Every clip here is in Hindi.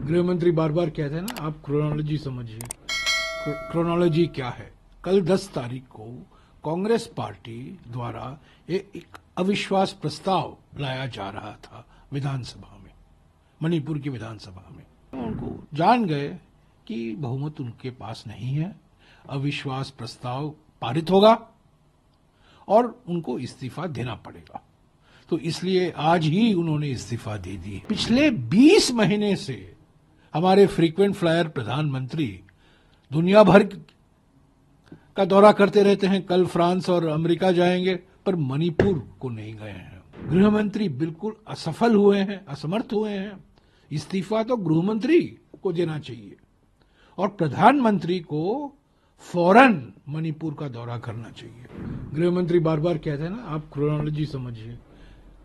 गृह मंत्री बार बार कहते हैं ना, आप क्रोनोलॉजी समझिए। क्रोनोलॉजी क्या है? कल 10 तारीख को कांग्रेस पार्टी द्वारा एक अविश्वास प्रस्ताव लाया जा रहा था विधानसभा में, मणिपुर की विधानसभा में। उनको जान गए कि बहुमत उनके पास नहीं है, अविश्वास प्रस्ताव पारित होगा और उनको इस्तीफा देना पड़ेगा। तो इसलिए आज ही उन्होंने इस्तीफा दे दी। पिछले 20 महीने से हमारे फ्रीक्वेंट फ्लायर प्रधानमंत्री दुनिया भर का दौरा करते रहते हैं। कल फ्रांस और अमेरिका जाएंगे, पर मणिपुर को नहीं गए हैं। गृह मंत्री बिल्कुल असफल हुए हैं, असमर्थ हुए हैं। इस्तीफा तो गृह मंत्री को देना चाहिए और प्रधानमंत्री को फौरन मणिपुर का दौरा करना चाहिए। गृह मंत्री बार बार कहते हैं ना, आप क्रोनोलॉजी समझिए।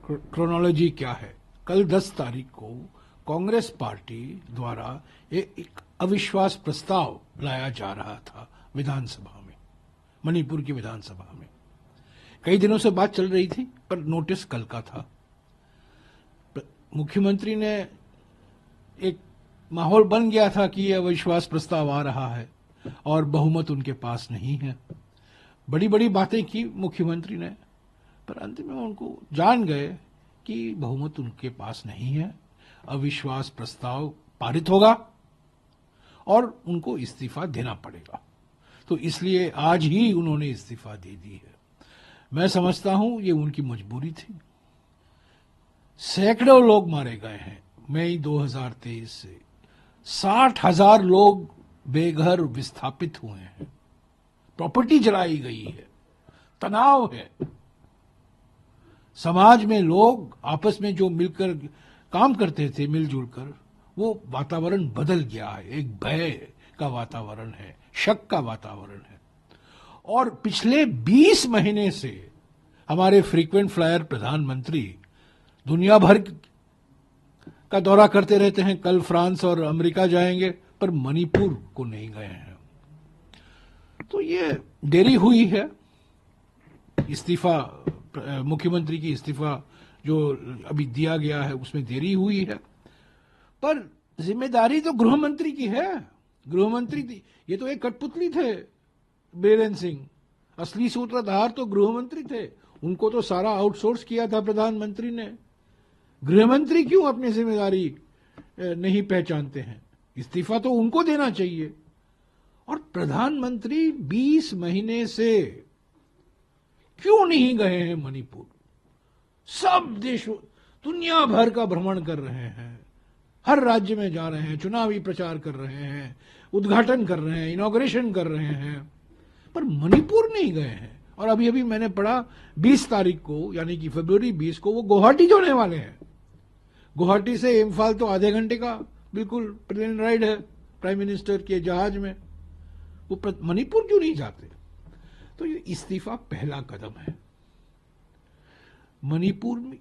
क्रोनोलॉजी क्या है? कल 10 तारीख को कांग्रेस पार्टी द्वारा एक अविश्वास प्रस्ताव लाया जा रहा था विधानसभा में, मणिपुर की विधानसभा में। कई दिनों से बात चल रही थी, पर नोटिस कल का था। मुख्यमंत्री ने एक माहौल बन गया था कि यह अविश्वास प्रस्ताव आ रहा है और बहुमत उनके पास नहीं है। बड़ी बड़ी बातें की मुख्यमंत्री ने, पर अंत में उनको जान गए कि बहुमत उनके पास नहीं है, अविश्वास प्रस्ताव पारित होगा और उनको इस्तीफा देना पड़ेगा। तो इसलिए आज ही उन्होंने इस्तीफा दे दी है। मैं समझता हूं ये उनकी मजबूरी थी। सैकड़ों लोग मारे गए हैं मई 2023 से। 60,000 लोग बेघर विस्थापित हुए हैं, प्रॉपर्टी जलाई गई है, तनाव है। समाज में लोग आपस में जो मिलकर काम करते थे, मिलजुल कर, वो वातावरण बदल गया है। एक भय का वातावरण है, शक का वातावरण है। और पिछले 20 महीने से हमारे फ्रीक्वेंट फ्लायर प्रधानमंत्री दुनिया भर का दौरा करते रहते हैं। कल फ्रांस और अमेरिका जाएंगे, पर मणिपुर को नहीं गए हैं। तो ये देरी हुई है। इस्तीफा, मुख्यमंत्री की इस्तीफा जो अभी दिया गया है, उसमें देरी हुई है, पर जिम्मेदारी तो गृह मंत्री की है। गृह मंत्री थी, ये तो एक कठपुतली थे बीरेंद्र सिंह। असली सूत्रधार तो गृह मंत्री थे, उनको तो सारा आउटसोर्स किया था प्रधानमंत्री ने। गृह मंत्री क्यों अपनी जिम्मेदारी नहीं पहचानते हैं? इस्तीफा तो उनको देना चाहिए। और प्रधानमंत्री 20 महीने से क्यों नहीं गए हैं मणिपुर? सब देशों, दुनिया भर का भ्रमण कर रहे हैं, हर राज्य में जा रहे हैं, चुनावी प्रचार कर रहे हैं, उद्घाटन कर रहे हैं, इनॉग्रेशन कर रहे हैं, पर मणिपुर नहीं गए हैं। और अभी अभी मैंने पढ़ा 20 तारीख को, यानी कि फरवरी 20 को वो गुवाहाटी जाने वाले हैं। गुवाहाटी से इम्फाल तो आधे घंटे का बिल्कुल प्लेन राइड है प्राइम मिनिस्टर के जहाज में। वो मणिपुर क्यों नहीं जाते? तो ये इस्तीफा पहला कदम है। मणिपुर में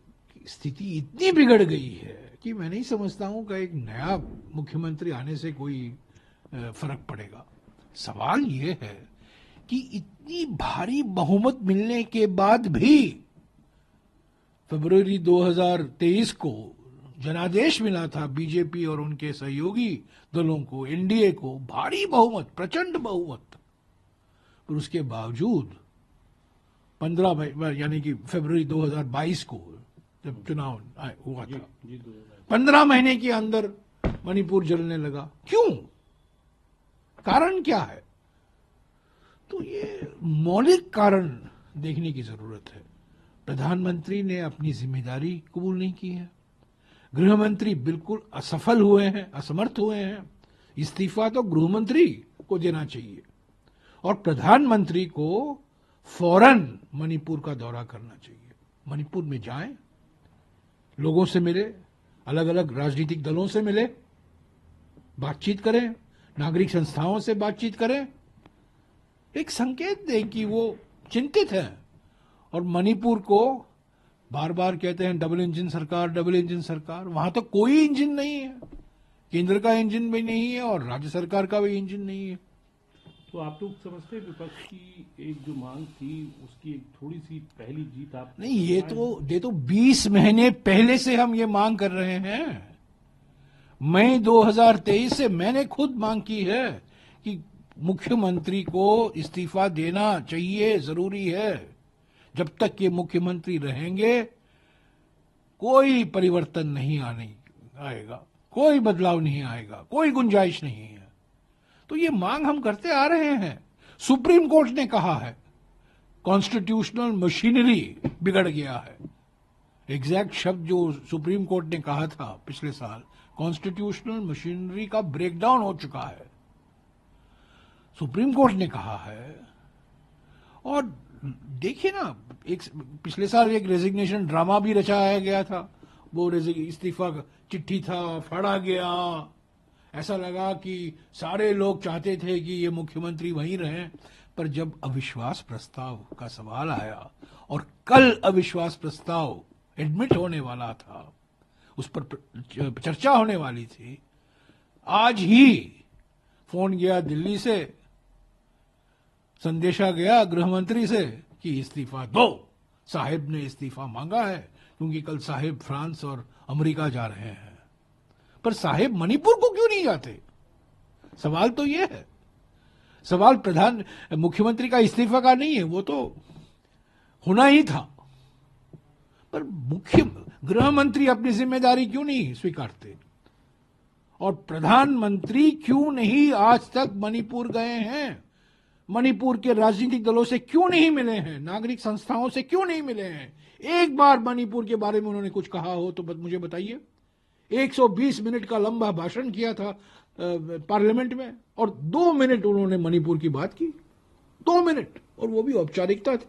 स्थिति इतनी बिगड़ गई है कि मैं नहीं समझता हूं कि एक नया मुख्यमंत्री आने से कोई फर्क पड़ेगा। सवाल ये है कि इतनी भारी बहुमत मिलने के बाद भी फरवरी 2023 को जनादेश मिला था बीजेपी और उनके सहयोगी दलों को, एनडीए को, भारी बहुमत, प्रचंड बहुमत। पर उसके बावजूद 15 यानी कि फरवरी 2022 को जब चुनाव हुआ था, 15 महीने के अंदर मणिपुर जलने लगा। क्यों? कारण क्या है? तो ये मौलिक कारण देखने की जरूरत है। प्रधानमंत्री ने अपनी जिम्मेदारी कबूल नहीं की है। गृह मंत्री बिल्कुल असफल हुए हैं, असमर्थ हुए हैं। इस्तीफा तो गृह मंत्री को देना चाहिए और प्रधानमंत्री को फौरन मणिपुर का दौरा करना चाहिए। मणिपुर में जाएं, लोगों से मिले, अलग अलग राजनीतिक दलों से मिले, बातचीत करें, नागरिक संस्थाओं से बातचीत करें, एक संकेत दें कि वो चिंतित हैं। और मणिपुर को बार बार कहते हैं डबल इंजन सरकार, डबल इंजन सरकार। वहां तो कोई इंजन नहीं है, केंद्र का इंजन भी नहीं है और राज्य सरकार का भी इंजन नहीं है। तो आप लोग समझते हैं विपक्ष की एक जो मांग थी उसकी एक थोड़ी सी पहली जीत आप नहीं, ये तो 20 महीने पहले से हम ये मांग कर रहे हैं। मई 2023 से मैंने खुद मांग की है कि मुख्यमंत्री को इस्तीफा देना चाहिए, जरूरी है। जब तक ये मुख्यमंत्री रहेंगे कोई परिवर्तन नहीं आएगा, कोई बदलाव नहीं आएगा, कोई गुंजाइश नहीं है। तो ये मांग हम करते आ रहे हैं। सुप्रीम कोर्ट ने कहा है कॉन्स्टिट्यूशनल मशीनरी बिगड़ गया है। एग्जैक्ट शब्द जो सुप्रीम कोर्ट ने कहा था पिछले साल, कॉन्स्टिट्यूशनल मशीनरी का ब्रेकडाउन हो चुका है, सुप्रीम कोर्ट ने कहा है। और देखिए ना, एक पिछले साल एक रेजिग्नेशन ड्रामा भी रचाया गया था। वो इस्तीफा चिट्ठी था, फाड़ा गया, ऐसा लगा कि सारे लोग चाहते थे कि ये मुख्यमंत्री वहीं रहें। पर जब अविश्वास प्रस्ताव का सवाल आया और कल अविश्वास प्रस्ताव एडमिट होने वाला था, उस पर चर्चा होने वाली थी, आज ही फोन गया दिल्ली से, संदेशा गया गृह मंत्री से कि इस्तीफा दो। साहिब ने इस्तीफा मांगा है क्योंकि कल साहिब फ्रांस और अमेरिका जा रहे हैं। पर साहिब मणिपुर को क्यों नहीं जाते? सवाल तो यह है। सवाल मुख्यमंत्री का इस्तीफा का नहीं है, वो तो होना ही था। पर गृह मंत्री अपनी जिम्मेदारी क्यों नहीं स्वीकारते? और प्रधानमंत्री क्यों नहीं आज तक मणिपुर गए हैं? मणिपुर के राजनीतिक दलों से क्यों नहीं मिले हैं? नागरिक संस्थाओं से क्यों नहीं मिले हैं? एक बार मणिपुर के बारे में उन्होंने कुछ कहा हो तो मुझे बताइए। 120 मिनट का लंबा भाषण किया था पार्लियामेंट में और 2 मिनट उन्होंने मणिपुर की बात की। 2 मिनट, और वो भी औपचारिकता थी।